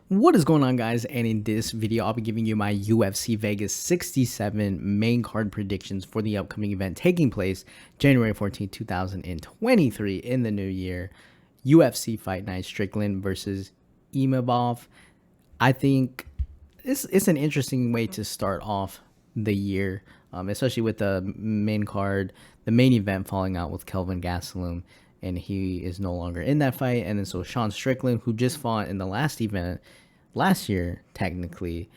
What is going on, guys? And in this video, I'll be giving you my UFC Vegas 67 main card predictions for the upcoming event taking place January 14th, 2023 in the new year. UFC Fight Night, Strickland versus Imavov. I think it's an interesting way to start off the year, especially with the main card, the main event falling out with Kelvin Gastelum, and he is no longer in that fight. And then so Sean Strickland, who just fought in the last event last year, technically,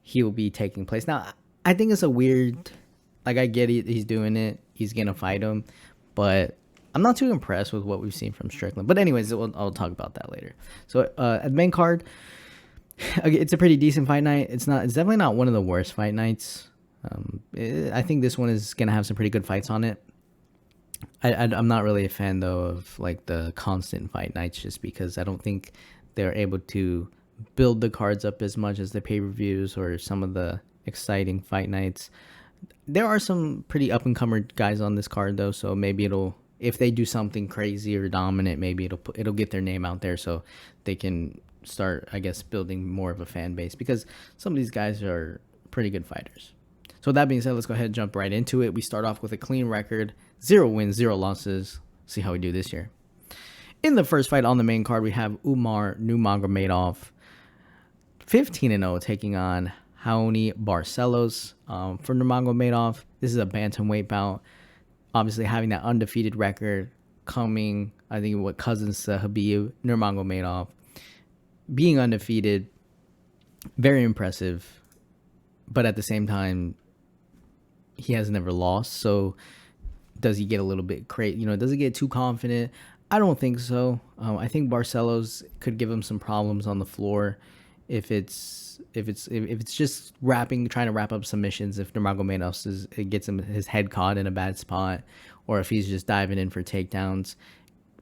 he will be taking place. Now, I think it's a weird, like, I get it, he's doing it, he's gonna fight him, but I'm not too impressed with what we've seen from Strickland. But anyways, I'll talk about that later. So at the main card, it's a pretty decent fight night. It's definitely not one of the worst fight nights. I think this one is gonna have some pretty good fights on it. I'm not really a fan though of like the constant fight nights, just because I don't think they're able to build the cards up as much as the pay-per-views or some of the exciting fight nights. There are some pretty up-and-comer guys on this card though, so maybe if they do something crazy or dominant, maybe it'll get their name out there so they can start, I guess, building more of a fan base, because some of these guys are pretty good fighters. So with that being said, let's go ahead and jump right into it. We start off with a clean record, 0 wins, 0 losses. See how we do this year. In the first fight on the main card, we have Umar Nurmagomedov, 15-0, taking on Raoni Barcelos. For Nurmagomedov, this is a bantamweight bout. Obviously, having that undefeated record, coming, I think, what cousins to Habib Nurmagomedov, being undefeated, very impressive. But at the same time, he has never lost. So does he get a little bit crazy? Does he get too confident? I don't think so. I think Barcelos could give him some problems on the floor if it's just trying to wrap up submissions. If Nurmagomedov it gets his head caught in a bad spot, or if he's just diving in for takedowns,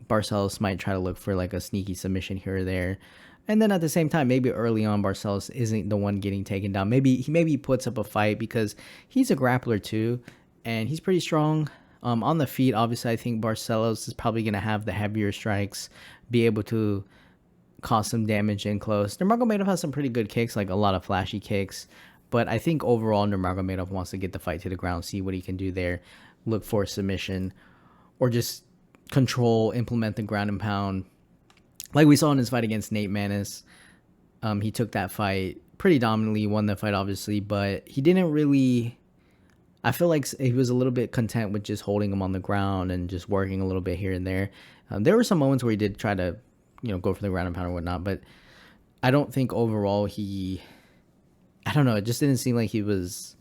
Barcelos might try to look for like a sneaky submission here or there. And then at the same time, maybe early on, Barcelos isn't the one getting taken down. Maybe he puts up a fight, because he's a grappler too, and he's pretty strong. On the feet, obviously, I think Barcelos is probably going to have the heavier strikes, be able to cause some damage in close. Nurmagomedov has some pretty good kicks, like a lot of flashy kicks. But I think overall, Nurmagomedov wants to get the fight to the ground, see what he can do there, look for a submission, or just implement the ground and pound. Like we saw in his fight against Nate Maness, he took that fight pretty dominantly, won the fight obviously, but he didn't really. I feel like he was a little bit content with just holding him on the ground and just working a little bit here and there. There were some moments where he did try to, go for the ground and pound or whatnot, but I don't think overall I don't know, it just didn't seem like he was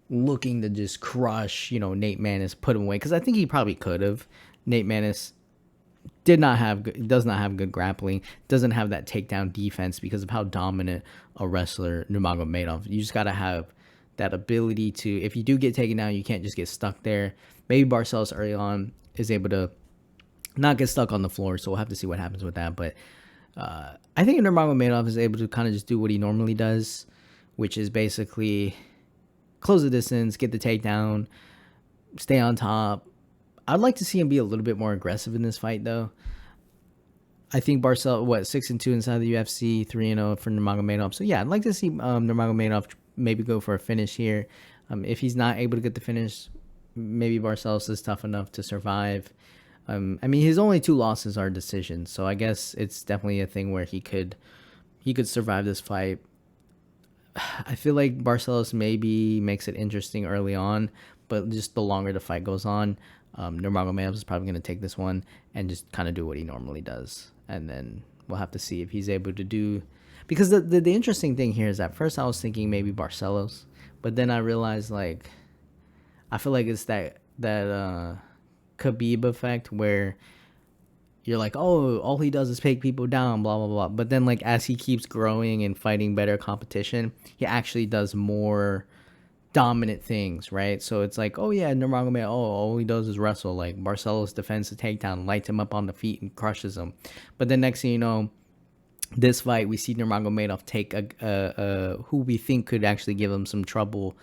looking to just crush, Nate Maness, put him away, because I think he probably could have. Nate Maness does not have good grappling, doesn't have that takedown defense because of how dominant a wrestler Nurmagomedov. You just got to have that ability to, if you do get taken down, you can't just get stuck there. Maybe Barcelos early on is able to not get stuck on the floor, so we'll have to see what happens with that. But I think Nurmagomedov is able to kind of just do what he normally does, which is basically close the distance, get the takedown, stay on top. I'd like to see him be a little bit more aggressive in this fight, though. I think Barcelos, 6-2 inside the UFC, 3-0 for Nurmagomedov. So yeah, I'd like to see Nurmagomedov maybe go for a finish here. If he's not able to get the finish, maybe Barcelos is tough enough to survive. His only 2 losses are decisions, so I guess it's definitely a thing where he could survive this fight. I feel like Barcelos maybe makes it interesting early on, but just the longer the fight goes on, Nurmagomedov is probably going to take this one and just kind of do what he normally does. And then we'll have to see if he's able to do... Because the interesting thing here is that first I was thinking maybe Barcelos, but then I realized, like, I feel like it's that Khabib effect where you're like, oh, all he does is take people down, blah, blah, blah. But then, like, as he keeps growing and fighting better competition, he actually does more dominant things, right? So it's like, oh yeah, Nurmagomedov, all he does is wrestle. Like, Barcelos defends the takedown, lights him up on the feet and crushes him. But then next thing you know, this fight, we see Nurmagomedov take a who we think could actually give him some trouble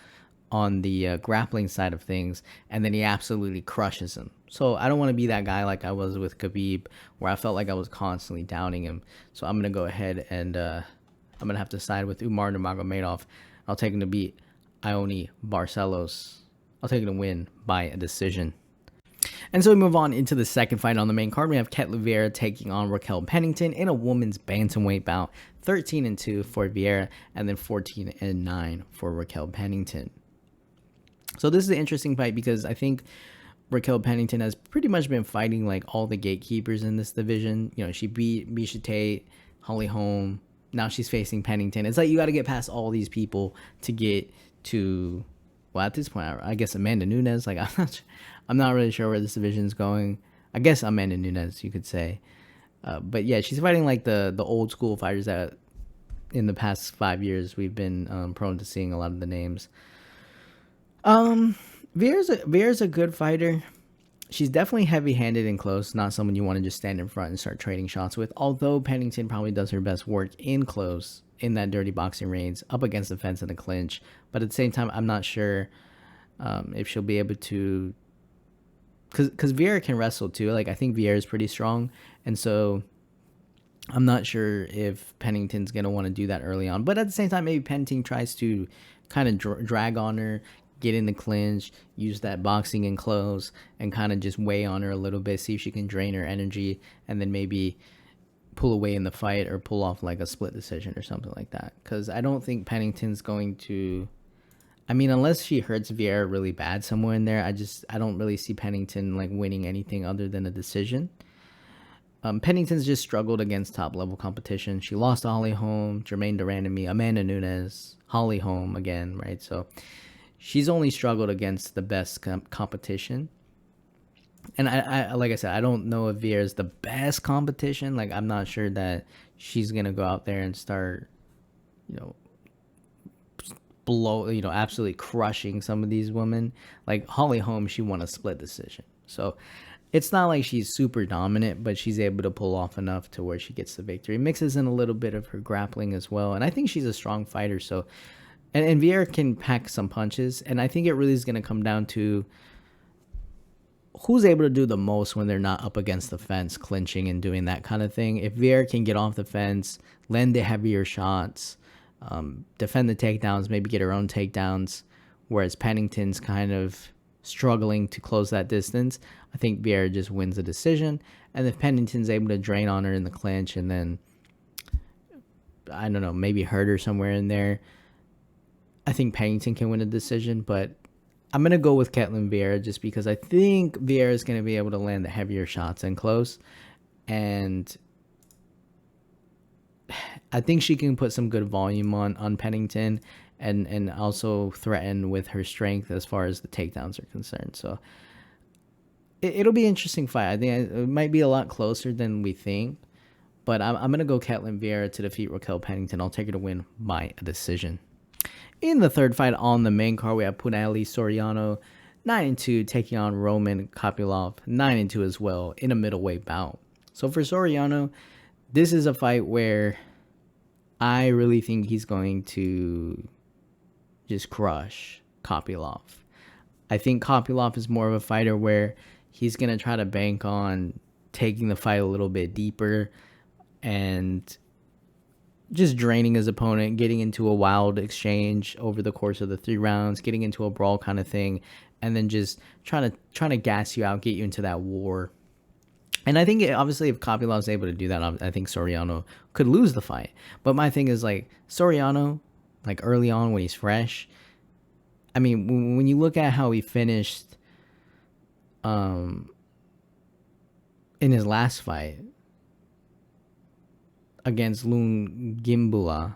on the grappling side of things, and then he absolutely crushes him. So I don't want to be that guy like I was with Khabib, where I felt like I was constantly doubting him. So I'm gonna go ahead and I'm gonna have to side with Umar Nurmagomedov. I'll take him to beat Raoni Barcelos. I'll take him to win by a decision. And so we move on into the second fight on the main card. We have Ketlen Vieira taking on Raquel Pennington in a women's bantamweight bout. 13-2 for Vieira, and then 14-9 for Raquel Pennington. So this is an interesting fight because I think Raquel Pennington has pretty much been fighting like all the gatekeepers in this division. You know, she beat Miesha Tate, Holly Holm. Now she's facing Pennington. It's like you got to get past all these people to get to, well, at this point, I guess Amanda Nunes. Like I'm not really sure where this division is going. I guess Amanda Nunes, you could say. But yeah, she's fighting like the old school fighters that in the past 5 years we've been prone to seeing a lot of the names. Vieira's a good fighter. She's definitely heavy-handed and close, not someone you want to just stand in front and start trading shots with, although Pennington probably does her best work in close, in that dirty boxing range, up against the fence in the clinch. But at the same time, I'm not sure if she'll be able to, because Vieira can wrestle too. Like, I think Vieira is pretty strong, and so I'm not sure if Pennington's going to want to do that early on. But at the same time, maybe Pennington tries to kind of drag on her, get in the clinch, use that boxing and close, and kind of just weigh on her a little bit, see if she can drain her energy, and then maybe pull away in the fight or pull off like a split decision or something like that. Because I don't think Pennington's going to, I mean, unless she hurts Vieira really bad somewhere in there, I don't really see Pennington like winning anything other than a decision. Pennington's just struggled against top level competition. She lost to Holly Holm, Jermaine Durandamy, Amanda Nunes, Holly Holm again, right? So she's only struggled against the best competition. And I like I said, I don't know if Vieira's the best competition. Like, I'm not sure that she's going to go out there and start, absolutely crushing some of these women. Like, Holly Holm, she won a split decision. So it's not like she's super dominant, but she's able to pull off enough to where she gets the victory. Mixes in a little bit of her grappling as well. And I think she's a strong fighter, so... And Vieira can pack some punches, and I think it really is going to come down to who's able to do the most when they're not up against the fence, clinching and doing that kind of thing. If Vieira can get off the fence, land the heavier shots, defend the takedowns, maybe get her own takedowns, whereas Pennington's kind of struggling to close that distance, I think Vieira just wins the decision. And if Pennington's able to drain on her in the clinch and then, I don't know, maybe hurt her somewhere in there, I think Pennington can win a decision, but I'm going to go with Ketlen Vieira just because I think Vieira is going to be able to land the heavier shots and close. And I think she can put some good volume on Pennington and also threaten with her strength as far as the takedowns are concerned. So it'll be an interesting fight. I think it might be a lot closer than we think, but I'm going to go Ketlen Vieira to defeat Raquel Pennington. I'll take her to win by a decision. In the third fight on the main card, we have Punahele Soriano, 9-2, taking on Roman Kopylov, 9-2 as well, in a middleweight bout. So for Soriano, this is a fight where I really think he's going to just crush Kopylov. I think Kopylov is more of a fighter where he's going to try to bank on taking the fight a little bit deeper and just draining his opponent, getting into a wild exchange over the course of the 3 rounds, getting into a brawl kind of thing, and then just trying to gas you out, get you into that war. And I think obviously if Kopylov's able to do that, I think Soriano could lose the fight. But my thing is like Soriano, like early on when he's fresh, I mean, when you look at how he finished in his last fight against Lun Gimbula,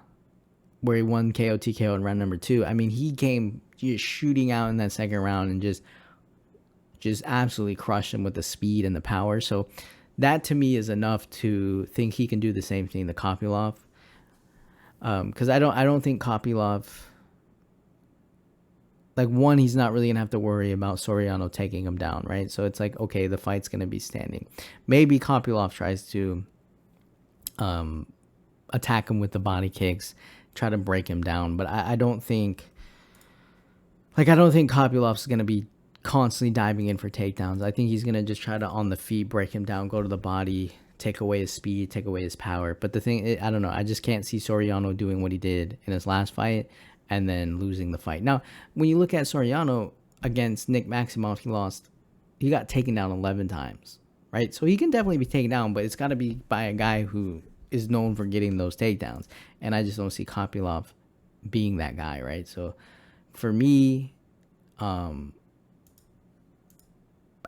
where he won KO TKO in round number 2. I mean, he came just shooting out in that second round and just absolutely crushed him with the speed and the power. So that to me is enough to think he can do the same thing to Kopylov. Because I don't think Kopylov, like, one, he's not really gonna have to worry about Soriano taking him down, right? So it's like, okay, the fight's gonna be standing. Maybe Kopylov tries to attack him with the body kicks, try to break him down, but I don't think Like, I don't think Kopylov's going to be constantly diving in for takedowns. I think he's going to just try to, on the feet, break him down, go to the body, take away his speed, take away his power. But the thing, I don't know. I just can't see Soriano doing what he did in his last fight and then losing the fight. Now, when you look at Soriano against Nick Maximov, he got taken down 11 times, right? So he can definitely be taken down, but it's got to be by a guy who is known for getting those takedowns. And I just don't see Kopylov being that guy, right? So for me,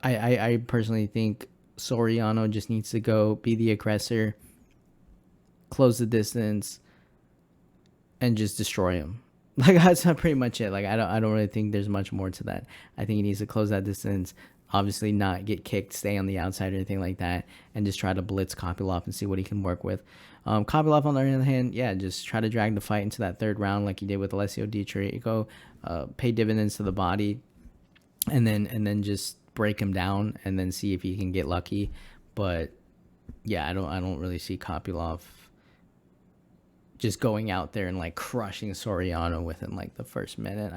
I personally think Soriano just needs to go be the aggressor, close the distance, and just destroy him. Like, that's not pretty much it. Like, I don't really think there's much more to that. I think he needs to close that distance, obviously not get kicked, stay on the outside or anything like that, and just try to blitz Kopylov and see what he can work with. Kopylov, on the other hand, yeah, just try to drag the fight into that third round like he did with Alessio Di Chirico, pay dividends to the body, and then just break him down and then see if he can get lucky. But yeah, I don't really see Kopylov just going out there and like crushing Soriano within like the first minute.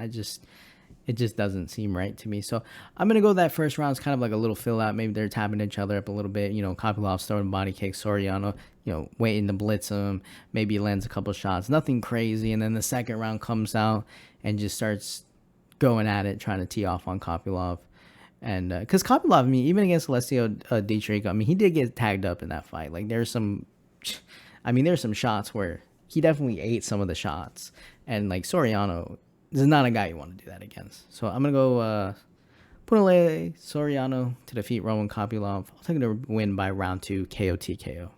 It just doesn't seem right to me. So I'm gonna go that first round's kind of like a little fill out. Maybe they're tapping each other up a little bit. You know, Kopylov's throwing body kicks, Soriano, you know, waiting to blitz him. Maybe he lands a couple shots, nothing crazy. And then the second round comes out and just starts going at it, trying to tee off on Kopylov. And because Kopylov, I mean, even against Alessio Di Chirico, I mean, he did get tagged up in that fight. Like, there's some shots where he definitely ate some of the shots. And like Soriano, this is not a guy you want to do that against. So I'm going to go Punahele, Soriano to defeat Roman Kopylov. I'll take him to win by round 2, KO TKO.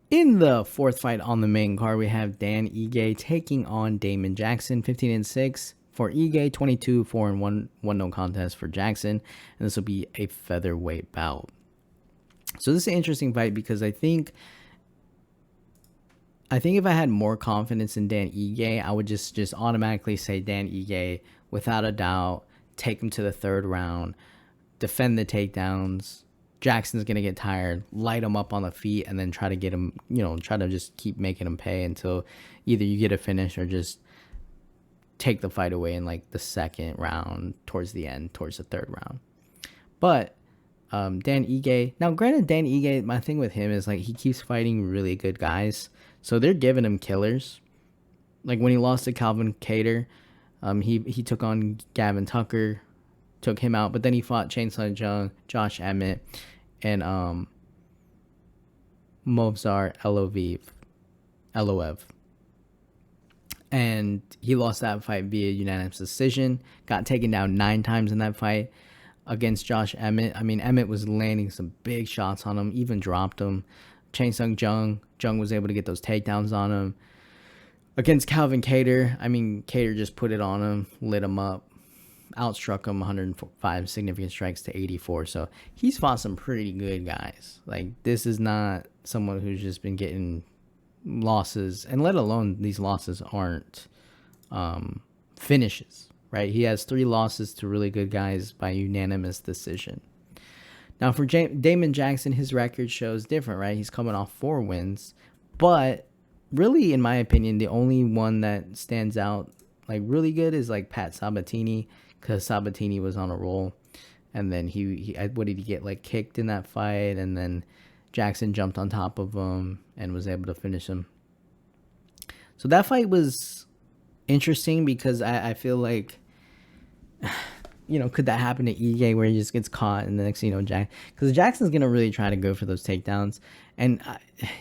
In the fourth fight on the main card, we have Dan Ige taking on Damon Jackson, 15-6 for Ige, 22-4-1 no contest for Jackson. And this will be a featherweight bout. So this is an interesting fight because I think if I had more confidence in Dan Ige, I would just automatically say Dan Ige, without a doubt, take him to the third round, defend the takedowns. Jackson's going to get tired, light him up on the feet, and then try to get him, you know, try to just keep making him pay until either you get a finish or just take the fight away in like the second round, towards the end, towards the third round. But Dan Ige, now granted, Dan Ige, my thing with him is like he keeps fighting really good guys. So they're giving him killers. Like when he lost to Calvin Kattar, he took on Gavin Tucker, took him out, but then he fought Chainsaw Jung, Josh Emmett, and Movsar Eloev. And he lost that fight via unanimous decision. Got taken down 9 times in that fight against Josh Emmett. I mean, Emmett was landing some big shots on him, even dropped him. Chainsaw Jung was able to get those takedowns on him. Against Calvin Kattar, I mean, Kattar just put it on him, lit him up, outstruck him 105 significant strikes to 84. So he's fought some pretty good guys. Like, this is not someone who's just been getting losses, and let alone these losses aren't finishes, right? He has 3 losses to really good guys by unanimous decision. Now for Damon Jackson, his record shows different, right? He's coming off 4 wins, but really, in my opinion, the only one that stands out like really good is like Pat Sabatini, because Sabatini was on a roll, and then he what did he get, like kicked in that fight, and then Jackson jumped on top of him and was able to finish him. So that fight was interesting because I feel like, you know, could that happen to Ige where he just gets caught and the next thing you know, because Jackson's going to really try to go for those takedowns, and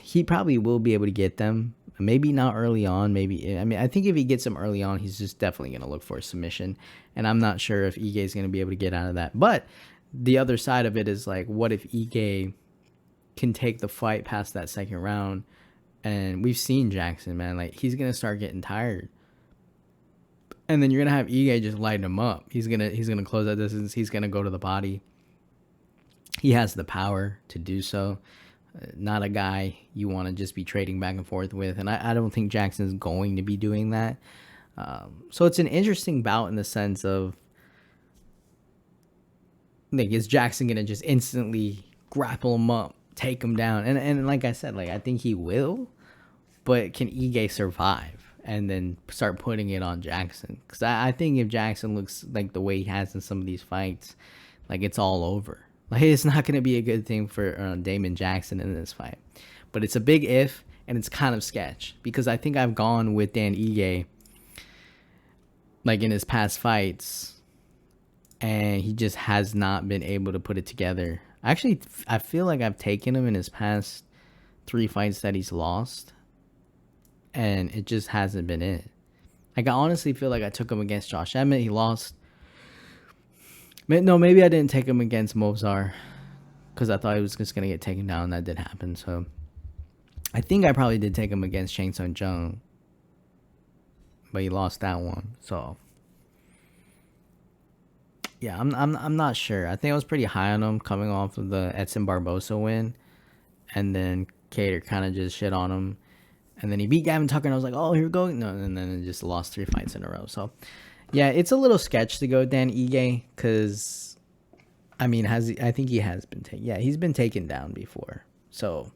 he probably will be able to get them. Maybe not early on. Maybe, I mean, I think if he gets them early on, he's just definitely going to look for a submission, and I'm not sure if Ige is going to be able to get out of that. But the other side of it is like, what if Ige can take the fight past that second round? And we've seen Jackson, man, like he's going to start getting tired. And then you're going to have Ige just lighten him up. He's going to close that distance. He's going to go to the body. He has the power to do so. Not a guy you want to just be trading back and forth with. And I don't think Jackson's going to be doing that. So it's an interesting bout in the sense of, like, is Jackson going to just instantly grapple him up, take him down? And like I said, like I think he will. But can Ige survive? and then start putting it on Jackson. Because I think if Jackson looks like the way he has in some of these fights, like it's all over. Like it's not going to be a good thing for Damon Jackson in this fight. But it's a big if, and it's kind of sketch. Because I think I've gone with Dan Ige, like in his past fights, and he just has not been able to put it together. Actually, I feel like I've taken him in his past 3 fights that he's lost, and it just hasn't been it. Like, I honestly feel like I took him against Josh Emmett. He lost. No, maybe I didn't take him against Mozart because I thought he was just going to get taken down. That did happen. So I think I probably did take him against Shang Tsung Jung, but he lost that one. So yeah, I'm not sure. I think I was pretty high on him coming off of the Edson Barbosa win, and then Cater kind of just shit on him, and then he beat Gavin Tucker, and I was like, oh, here we go. No, and then it just lost 3 fights in a row. So yeah, it's a little sketch to go Dan Ige, because I mean, I think he has been taken. Yeah, he's been taken down before. So,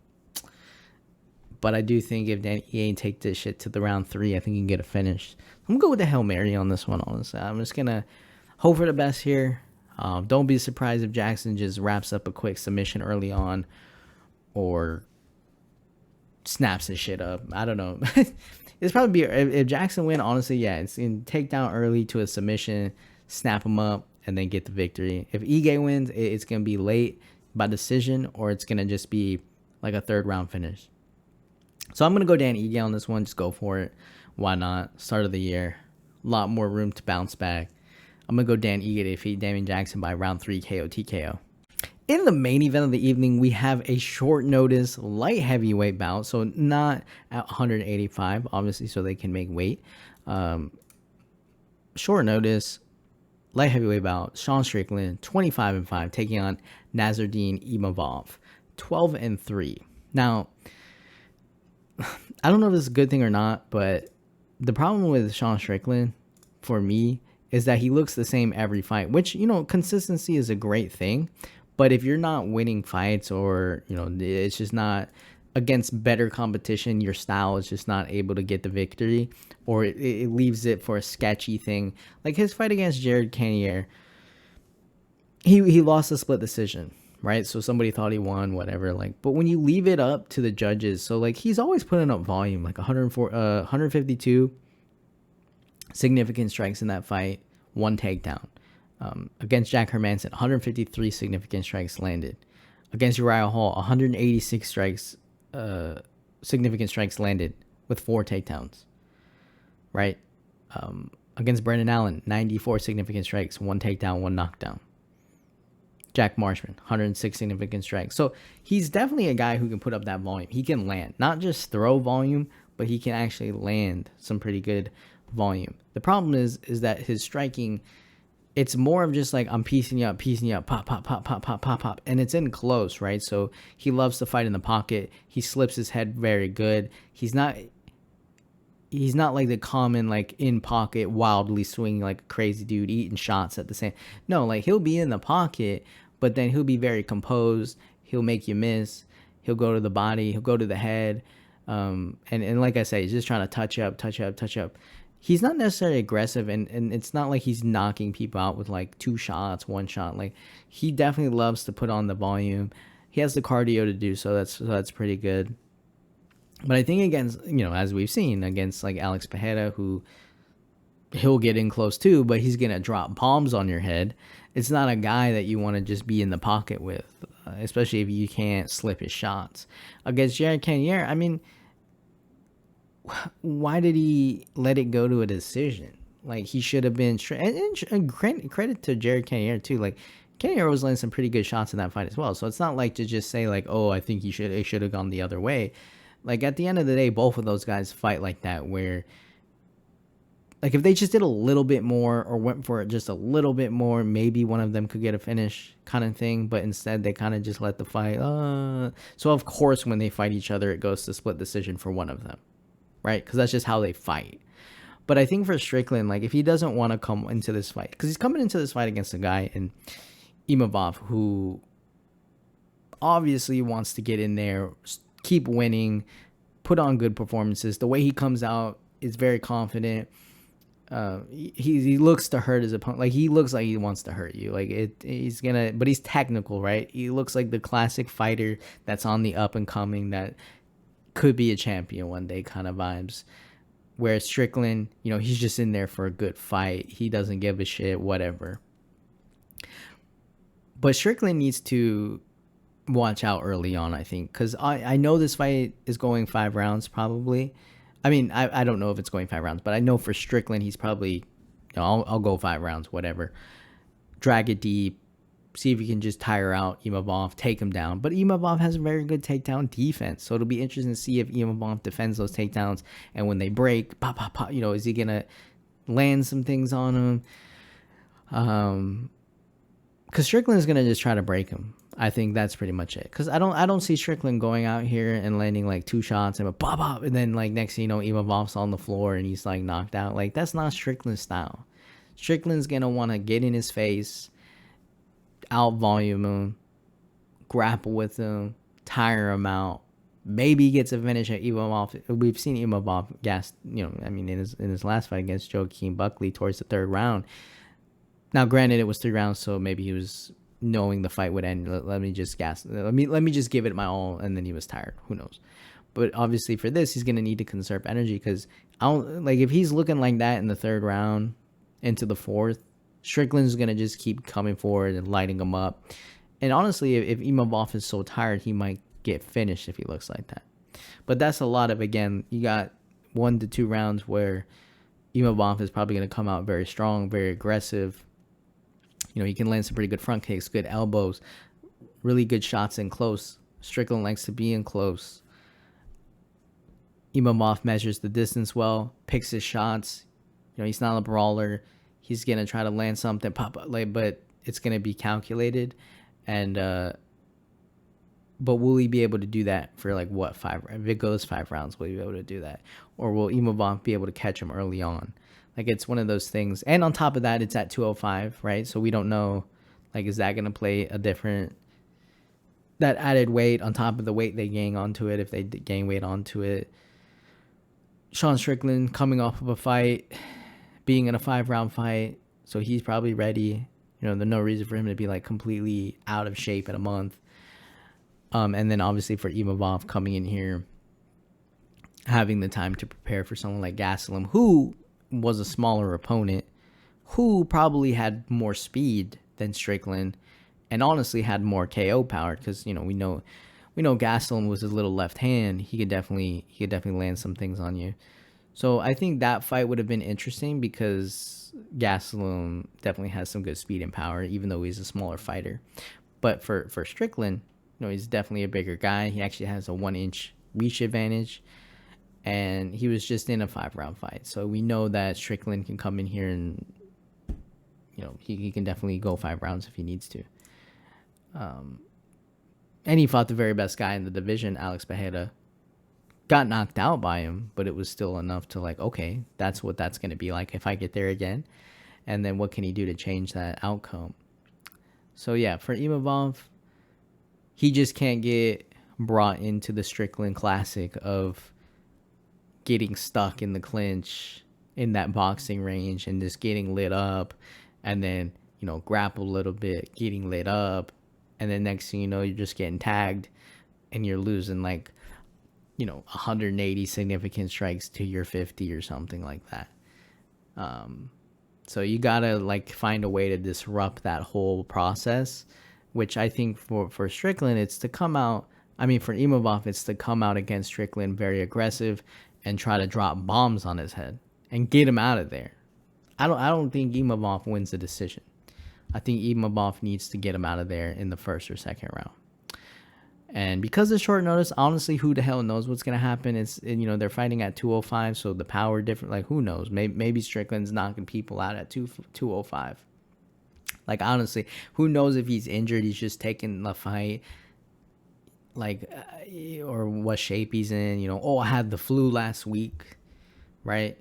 but I do think if Dan Ige take this shit to the round 3, I think he can get a finish. I'm gonna go with the Hail Mary on this one. Honestly, I'm just gonna hope for the best here. Don't be surprised if Jackson just wraps up a quick submission early on, or snaps his shit up. I don't know. It's probably be if Jackson win. Honestly, yeah, it's in takedown early to a submission, snap him up, and then get the victory. If Ige wins, it's gonna be late by decision, or it's gonna just be like a 3rd round finish. So I'm gonna go Dan Ige on this one. Just go for it. Why not? Start of the year, a lot more room to bounce back. I'm gonna go Dan Ige to defeat Damon Jackson by round 3 KO TKO. In the main event of the evening, we have a short notice light heavyweight bout. So not at 185, obviously, so they can make weight. Short notice light heavyweight bout. Sean Strickland, 25-5, taking on Nassourdine Imavov, 12-3. Now, I don't know if this is a good thing or not, but the problem with Sean Strickland, for me, is that he looks the same every fight, which, you know, consistency is a great thing. But if you're not winning fights, or, you know, it's just not against better competition, your style is just not able to get the victory, or it leaves it for a sketchy thing. Like his fight against Jared Cannonier, he lost a split decision, right? So somebody thought he won, whatever. Like, but when you leave it up to the judges, so like he's always putting up volume, like 152 significant strikes in that fight, 1 takedown. Against Jack Hermanson, 153 significant strikes landed. Against Uriah Hall, 186 strikes, significant strikes landed with 4 takedowns. Right? Against Brendan Allen, 94 significant strikes, 1 takedown, 1 knockdown. Jack Marshman, 106 significant strikes. So he's definitely a guy who can put up that volume. He can land, not just throw volume, but he can actually land some pretty good volume. The problem is that his striking, it's more of just like, I'm piecing you up, pop, pop, pop, pop, pop, pop, pop. And it's in close, right? So he loves to fight in the pocket. He slips his head very good. He's not like the common, like, in pocket, wildly swinging like a crazy dude, eating shots at the same. No, like, he'll be in the pocket, but then he'll be very composed. He'll make you miss. He'll go to the body. He'll go to the head. And like I say, he's just trying to touch up. He's not necessarily aggressive, and it's not like he's knocking people out with like 2 shots, 1 shot. Like, he definitely loves to put on the volume. He has the cardio to do so. That's pretty good. But I think against, you know, as we've seen against like Alex Pereira, who he'll get in close too, but he's gonna drop bombs on your head. It's not a guy that you want to just be in the pocket with, especially if you can't slip his shots. Against Jared Cannonier, I mean, why did he let it go to a decision? Like, he should have been straight. And credit to Jared Cannonier too. Like, Cannonier was landing some pretty good shots in that fight as well. So it's not like to just say like, oh, I think it should have gone the other way. Like, at the end of the day, both of those guys fight like that, where, like, if they just did a little bit more or went for it just a little bit more, maybe one of them could get a finish kind of thing. But instead, they kind of just let the fight. So, of course, when they fight each other, it goes to split decision for one of them, right? Because that's just how they fight. But I think for Strickland, like, if he doesn't want to come into this fight, because he's coming into this fight against a guy in Imavov who obviously wants to get in there, keep winning, put on good performances. The way he comes out is very confident. He looks to hurt his opponent. Like, he looks like he wants to hurt you. Like, he's gonna, but he's technical, right? He looks like the classic fighter that's on the up and coming, that could be a champion one day kind of vibes. Whereas Strickland, he's just in there for a good fight. He doesn't give a shit, whatever. But Strickland needs to watch out early on, I think, because I know this fight is going 5 rounds probably. I mean, I don't know if it's going 5 rounds, but I know for Strickland, he's probably, I'll go 5 rounds, whatever. Drag it deep, see if you can just tire out Imavov, take him down. But Imavov has a very good takedown defense, so it'll be interesting to see if Imavov defends those takedowns, and when they break, pop, pop, pop, is he gonna land some things on him? Because Strickland is gonna just try to break him. I think that's pretty much it. Because I don't see Strickland going out here and landing like 2 shots and a pop up, and then like next thing you know, Imavov's on the floor and he's like knocked out. Like, that's not Strickland's style. Strickland's gonna want to get in his face, out volume him, grapple with him, tire him out. Maybe he gets a finish at Imavov. We've seen Imavov gas, in his last fight against Joaquin Buckley towards the 3rd round. Now, granted, it was 3 rounds, so maybe he was knowing the fight would end. Let me just give it my all, and then he was tired. Who knows? But obviously for this, he's gonna need to conserve energy, because if he's looking like that in the 3rd round into the 4th, Strickland's gonna just keep coming forward and lighting him up. And honestly, if Imavov is so tired, he might get finished if he looks like that. But that's a lot of, again, you got 1 to 2 rounds where Imavov is probably gonna come out very strong, very aggressive. He can land some pretty good front kicks, good elbows, really good shots in close. Strickland likes to be in close. Imavov measures the distance well, picks his shots. He's not a brawler. He's going to try to land something, but it's going to be calculated. And, but will he be able to do that for 5? If it goes 5 rounds, will he be able to do that? Or will Imavov be able to catch him early on? It's one of those things. And on top of that, it's at 205, right? So we don't know, is that going to play a different, that added weight on top of the weight they gain onto it, if they gain weight onto it. Sean Strickland coming off of a fight, being in a 5-round fight, so he's probably ready. There's no reason for him to be completely out of shape in a month. And then obviously for Imavov coming in here, having the time to prepare for someone like Gastelum, who was a smaller opponent, who probably had more speed than Strickland, and honestly had more KO power, because we know Gastelum was his little left hand. He could definitely land some things on you. So I think that fight would have been interesting, because Gastelum definitely has some good speed and power, even though he's a smaller fighter. But for Strickland, he's definitely a bigger guy. He actually has a 1-inch reach advantage. And he was just in a 5-round fight. So we know that Strickland can come in here and, he can definitely go 5 rounds if he needs to. And he fought the very best guy in the division, Alex Pereira. Got knocked out by him, but it was still enough to okay, that's what that's going to be like if I get there again. And then what can he do to change that outcome? So yeah, for Imavov, he just can't get brought into the Strickland classic of getting stuck in the clinch in that boxing range and just getting lit up, and then grapple a little bit, getting lit up, and then next thing you know, you're just getting tagged and you're losing 180 significant strikes to your 50 or something like that. So you gotta find a way to disrupt that whole process, which I think for Strickland, it's to come out, for Imavov, it's to come out against Strickland very aggressive and try to drop bombs on his head and get him out of there. I don't think Imavov wins the decision. I think Imavov needs to get him out of there in the 1st or 2nd round. And because of short notice, honestly, who the hell knows what's gonna happen? It's they're fighting at 205, so the power different. Who knows? Maybe Strickland's knocking people out at 205. Honestly, who knows if he's injured? He's just taking the fight. Or what shape he's in, I had the flu last week, right?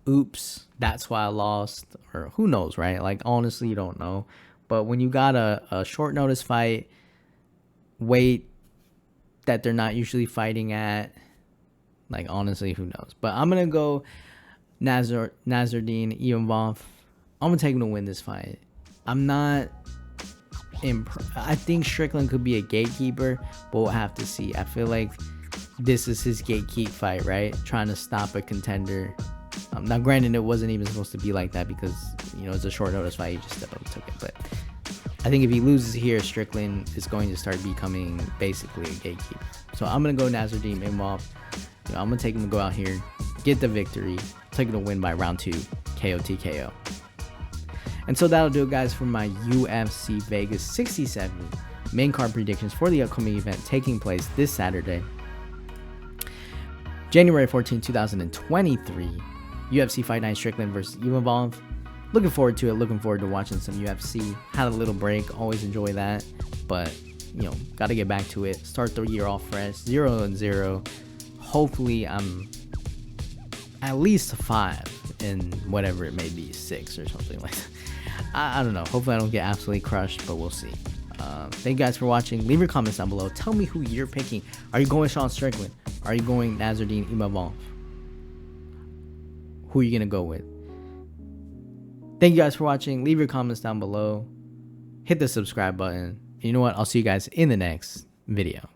Oops, that's why I lost, or who knows, right? Honestly, you don't know. But when you got a short notice fight, weight that they're not usually fighting at, honestly, who knows? But I'm gonna go Nassourdine, Imavov. I'm gonna take him to win this fight. I'm not. I think Strickland could be a gatekeeper, but we'll have to see. I feel like this is his gatekeep fight, right? Trying to stop a contender. Now, granted, it wasn't even supposed to be like that because, you know, it's a short notice fight. He just stepped up and took it. But I think if he loses here, Strickland is going to start becoming basically a gatekeeper. So I'm going to go Nassourdine Imavov. You know, I'm going to take him to go out here, get the victory, take him to win by round 2, KO TKO. And so that'll do it, guys, for my UFC Vegas 67 main card predictions for the upcoming event taking place this Saturday, January 14, 2023. UFC Fight Night, Strickland versus Imavov. Looking forward to it. Looking forward to watching some UFC. Had a little break. Always enjoy that. But, you know, got to get back to it. Start the year off fresh. 0-0. Hopefully, I'm at least 5 in whatever it may be. 6 or something like that. I don't know. Hopefully, I don't get absolutely crushed, but we'll see. Thank you guys for watching. Leave your comments down below. Tell me who you're picking. Are you going Sean Strickland? Are you going Nassourdine Imavov? Who are you going to go with? Thank you guys for watching. Leave your comments down below. Hit the subscribe button. You know what? I'll see you guys in the next video.